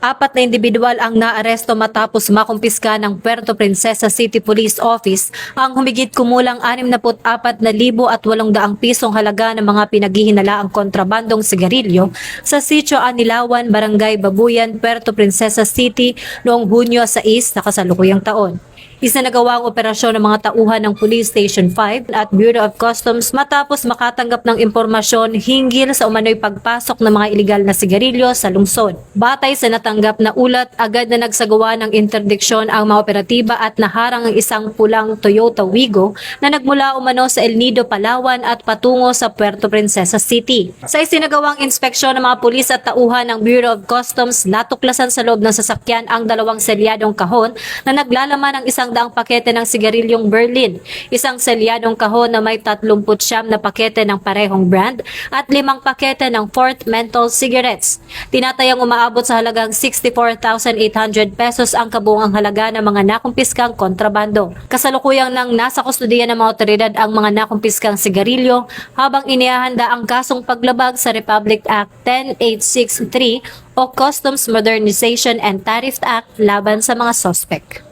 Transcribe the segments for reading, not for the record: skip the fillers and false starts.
4 na individual ang naaresto matapos makumpiska ng Puerto Princesa City Police Office ang humigit kumulang 64,800 pisong halaga ng mga pinaghihinalaang kontrabandong sigarilyo sa Sitio Anilawan, Barangay Babuyan, Puerto Princesa City noong Hunyo 6 na kasalukuyang taon. Isinagawa ang operasyon ng mga tauhan ng Police Station 5 at Bureau of Customs matapos makatanggap ng impormasyon hinggil sa umano'y pagpasok ng mga ilegal na sigarilyo sa lungsod. Batay sa natanggap na ulat, agad na nagsagawa ng interdiksyon ang mga operatiba at naharang ang isang pulang Toyota Wigo na nagmula umano sa El Nido, Palawan at patungo sa Puerto Princesa City. Sa isinagawang inspeksyon ng mga pulis at tauhan ng Bureau of Customs, natuklasan sa loob ng sasakyan ang 2 selyadong kahon na naglalaman ng 100 pakete ng sigarilyong Berlin, isang selyadong kahon na may 39 na pakete ng parehong brand at 5 pakete ng Fort Menthol cigarettes. Tinatayang umaabot sa halagang 64,800 pesos ang kabuuang halaga ng mga nakumpiskang kontrabando. Kasalukuyang nang nasa kustudiya ng mga otoridad ang mga nakumpiskang sigarilyo habang inihahanda ang kasong paglabag sa Republic Act 10863 o Customs Modernization and Tariff Act laban sa mga sospek.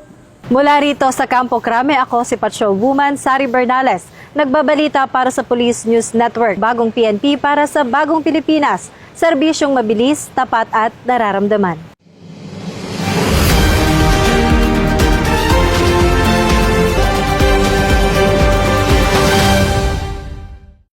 Mula rito sa Campo Crame, ako si Patrol Woman Sari Bernales. Nagbabalita para sa Police News Network. Bagong PNP para sa Bagong Pilipinas. Serbisyong mabilis, tapat at nararamdaman.